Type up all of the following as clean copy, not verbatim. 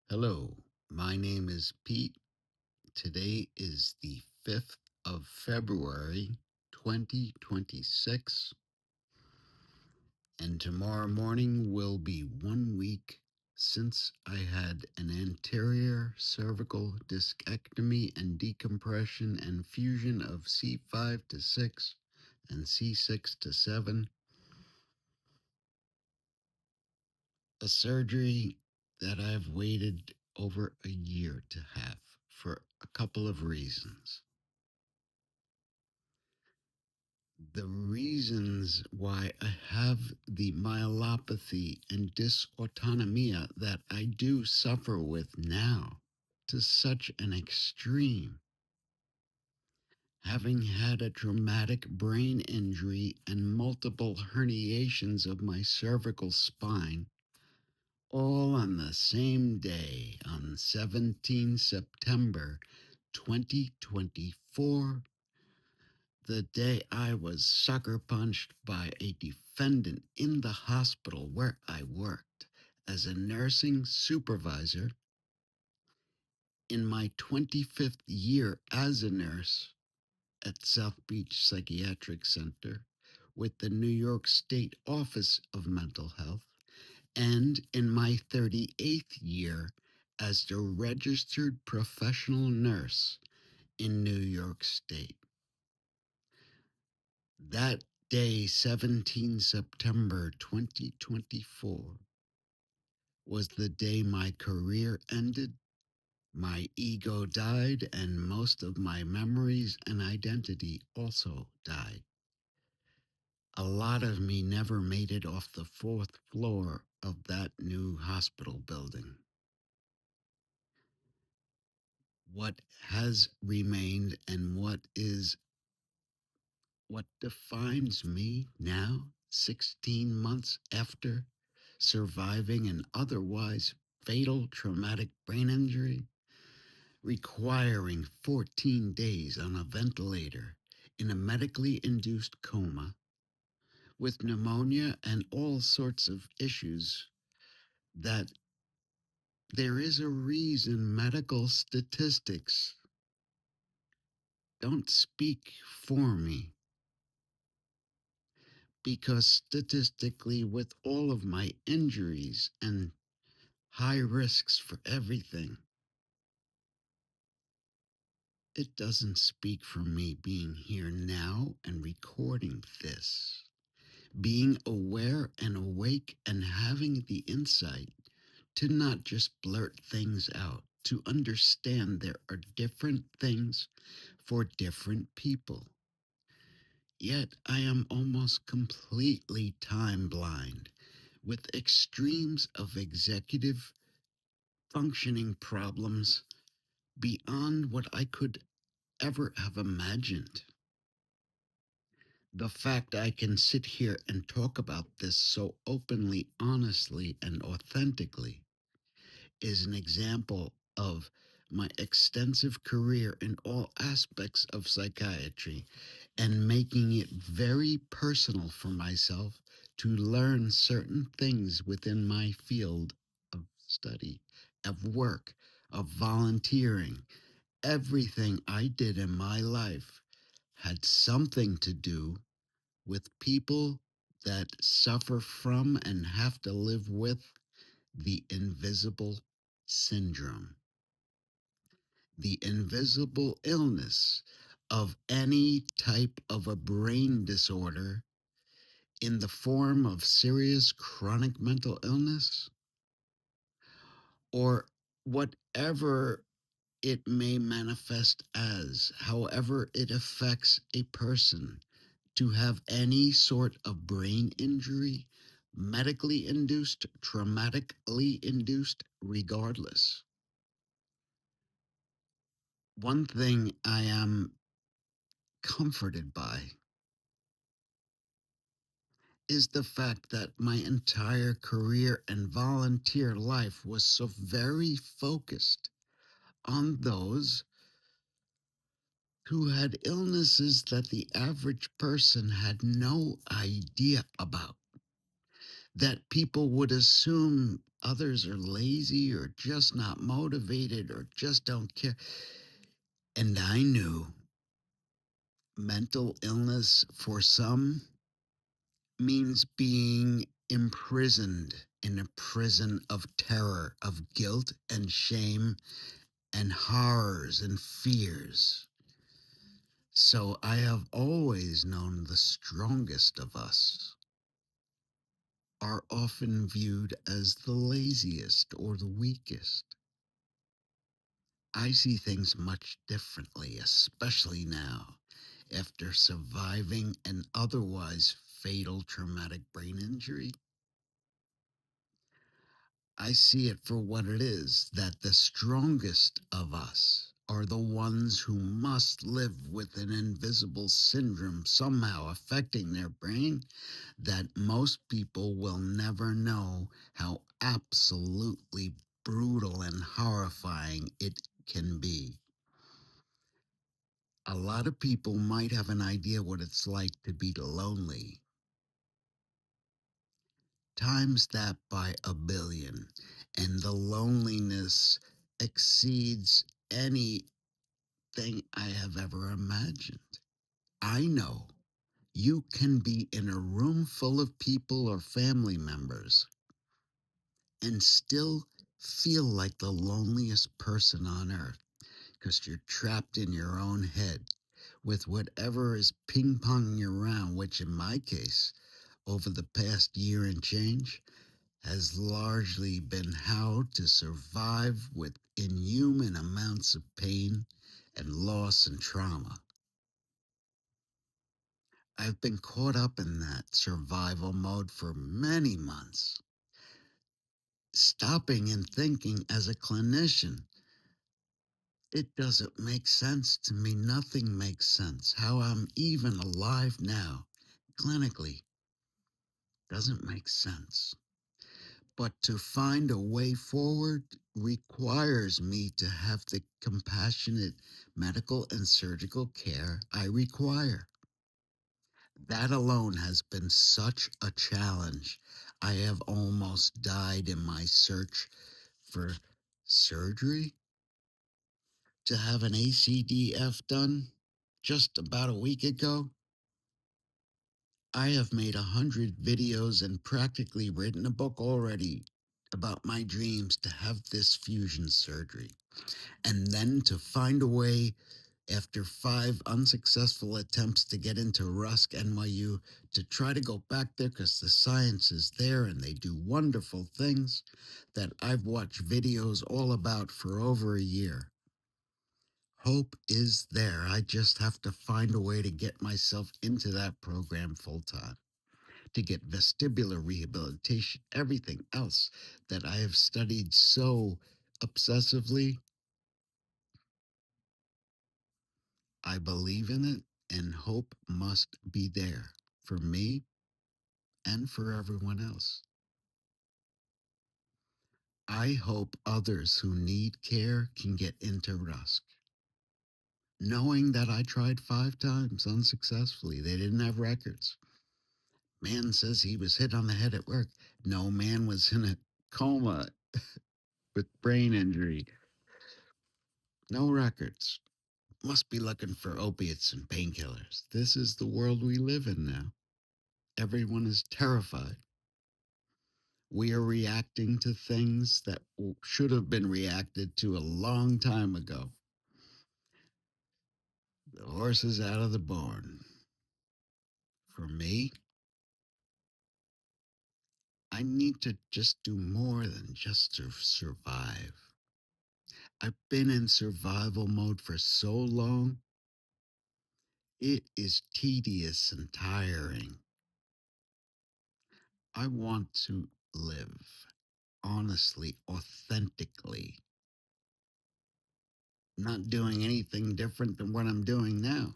Hello, my name is Pete. Today is the 5th of February, 2026, and tomorrow morning will be 1 week since I had an anterior cervical discectomy and decompression and fusion of C5 to 6 and C6 to 7, a surgery that I've waited over a year to have for a couple of reasons. The reasons why I have the myelopathy and dysautonomia that I do suffer with now to such an extreme, having had a traumatic brain injury and multiple herniations of my cervical spine, all on the same day on 17 September 2024, the day I was sucker punched by a defendant in the hospital where I worked as a nursing supervisor in my 25th year as a nurse at South Beach Psychiatric Center with the New York State Office of Mental Health, and in my 38th year as the registered professional nurse in New York State. That day, 17 September 2024, was the day my career ended, my ego died, and most of my memories and identity also died. A lot of me never made it off the fourth floor of that new hospital building. What has remained and what defines me now, 16 months after surviving an otherwise fatal traumatic brain injury, requiring 14 days on a ventilator in a medically induced coma with pneumonia and all sorts of issues, that there is a reason medical statistics don't speak for me, because statistically, with all of my injuries and high risks for everything, it doesn't speak for me being here now and recording this, being aware and awake and having the insight to not just blurt things out, to understand there are different things for different people. Yet I am almost completely time blind with extremes of executive functioning problems beyond what I could ever have imagined. The fact I can sit here and talk about this so openly, honestly, and authentically is an example of my extensive career in all aspects of psychiatry and making it very personal for myself to learn certain things within my field of study, of work, of volunteering. Everything I did in my life had something to do with people that suffer from and have to live with the invisible syndrome, the invisible illness of any type of a brain disorder in the form of serious chronic mental illness, or whatever it may manifest as, however it affects a person to have any sort of brain injury, medically induced, traumatically induced, regardless. One thing I am comforted by is the fact that my entire career and volunteer life was so very focused on those who had illnesses that the average person had no idea about, that people would assume others are lazy or just not motivated or just don't care. And I knew mental illness for some means being imprisoned in a prison of terror, of guilt and shame and horrors and fears. So I have always known the strongest of us are often viewed as the laziest or the weakest. I see things much differently, especially now, after surviving an otherwise fatal traumatic brain injury. I see it for what it is, that the strongest of us are the ones who must live with an invisible syndrome somehow affecting their brain that most people will never know how absolutely brutal and horrifying it can be. A lot of people might have an idea what it's like to be lonely. Times that by a billion, and the loneliness exceeds anything I have ever imagined. I know you can be in a room full of people or family members and still feel like the loneliest person on earth because you're trapped in your own head with whatever is ping ponging around, which in my case, over the past year and change, has largely been how to survive with inhuman amounts of pain and loss and trauma. I've been caught up in that survival mode for many months, stopping and thinking as a clinician. It doesn't make sense to me. Nothing makes sense. How I'm even alive now, clinically, doesn't make sense. But to find a way forward requires me to have the compassionate medical and surgical care I require. That alone has been such a challenge. I have almost died in my search for surgery to have an ACDF done just about a week ago. I have made 100 videos and practically written a book already about my dreams to have this fusion surgery. And then to find a way, after 5 unsuccessful attempts to get into Rusk, NYU, to try to go back there because the science is there and they do wonderful things that I've watched videos all about for over a year. Hope is there. I just have to find a way to get myself into that program full time, to get vestibular rehabilitation, everything else that I have studied so obsessively. I believe in it, and hope must be there for me and for everyone else. I hope others who need care can get into Rusk. Knowing that I tried 5 times unsuccessfully, they didn't have records. Man says he was hit on the head at work. No, man was in a coma with brain injury. No records. Must be looking for opiates and painkillers. This is the world we live in now. Everyone is terrified. We are reacting to things that should have been reacted to a long time ago. The horse is out of the barn. For me, I need to just do more than just to survive. I've been in survival mode for so long, it is tedious and tiring. I want to live honestly, authentically, not doing anything different than what I'm doing now.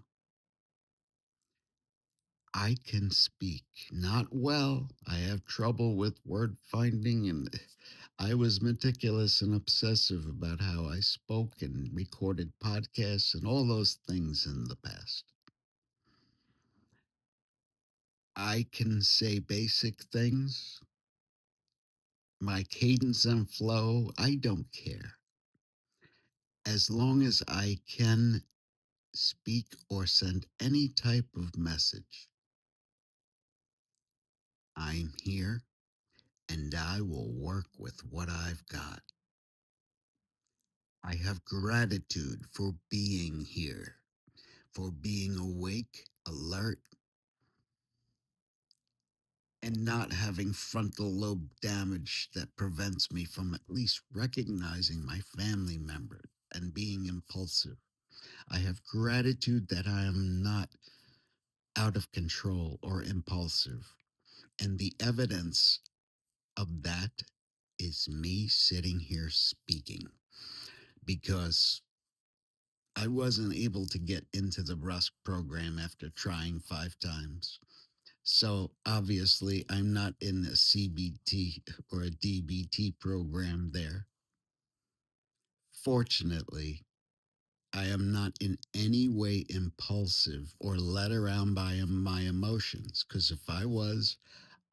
I can speak, not well. I have trouble with word finding, and I was meticulous and obsessive about how I spoke and recorded podcasts and all those things in the past. I can say basic things, my cadence and flow, I don't care. As long as I can speak or send any type of message, I'm here and I will work with what I've got. I have gratitude for being here, for being awake, alert, and not having frontal lobe damage that prevents me from at least recognizing my family member and being impulsive. I have gratitude that I am not out of control or impulsive. And the evidence of that is me sitting here speaking because I wasn't able to get into the Rusk program after trying 5 times. So obviously, I'm not in a CBT or a DBT program there. Fortunately, I am not in any way impulsive or led around by my emotions, because if I was,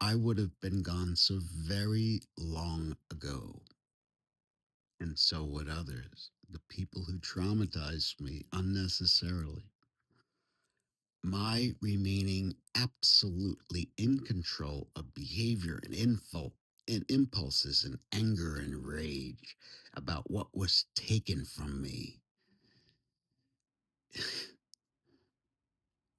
I would have been gone so very long ago. And so would others, the people who traumatized me unnecessarily. My remaining absolutely in control of behavior and and impulses and anger and rage about what was taken from me,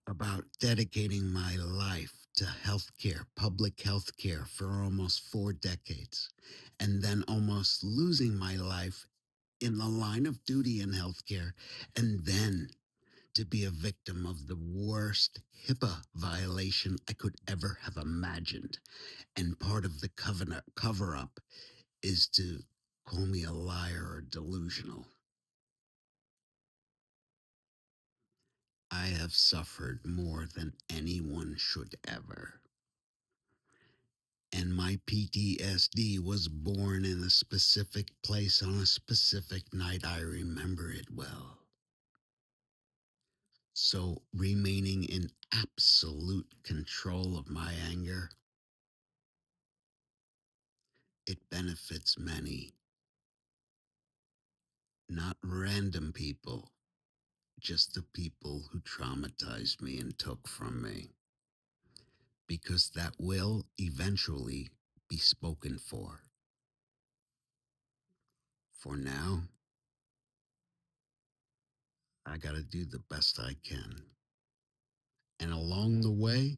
about dedicating my life to healthcare, public healthcare for almost 4 decades, and then almost losing my life in the line of duty in healthcare, and then to be a victim of the worst HIPAA violation I could ever have imagined. And part of the cover up is to call me a liar or delusional. I have suffered more than anyone should ever. And my PTSD was born in a specific place on a specific night. I remember it well. So, remaining in absolute control of my anger, it benefits many, not random people, just the people who traumatized me and took from me, because that will eventually be spoken for. For now, I got to do the best I can. And along the way,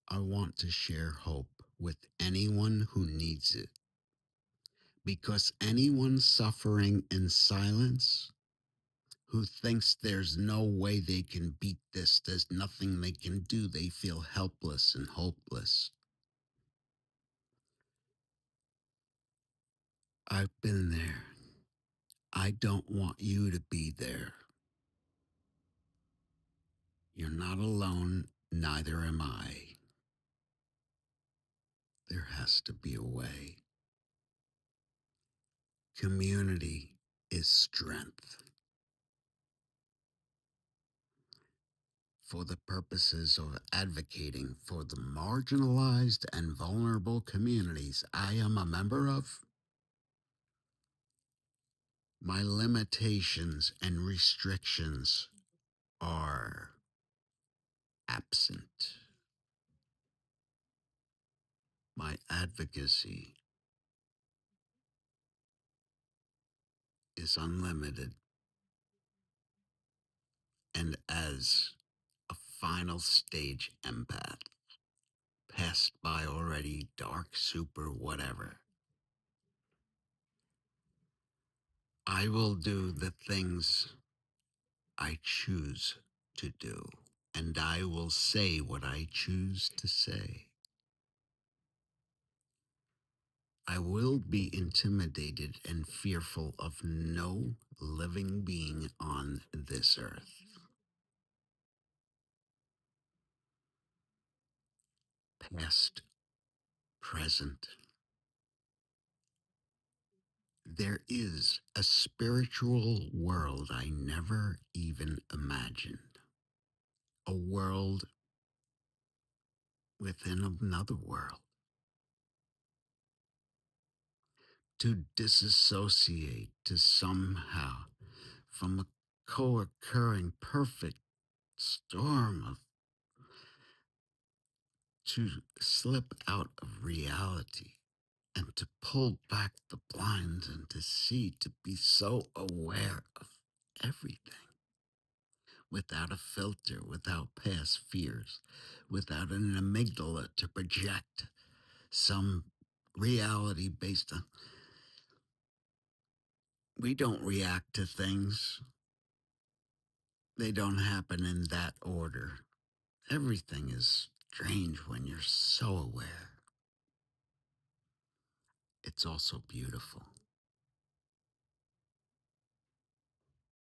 I want to share hope with anyone who needs it, because anyone suffering in silence, who thinks there's no way they can beat this, there's nothing they can do, they feel helpless and hopeless. I've been there. I don't want you to be there. You're not alone, neither am I. There has to be a way. Community is strength. For the purposes of advocating for the marginalized and vulnerable communities I am a member of, my limitations and restrictions are absent. My advocacy is unlimited. And as a final stage empath, passed by already, dark, super, whatever, I will do the things I choose to do. And I will say what I choose to say. I will be intimidated and fearful of no living being on this earth. Past, present. There is a spiritual world I never even imagined. A world within another world. to disassociate, to somehow, from a co occurring perfect storm of, to slip out of reality and to pull back the blinds and to see, to be so aware of everything without a filter, without past fears, without an amygdala to project some reality based on. We don't react to things, they don't happen in that order. Everything is strange when you're so aware. It's also beautiful.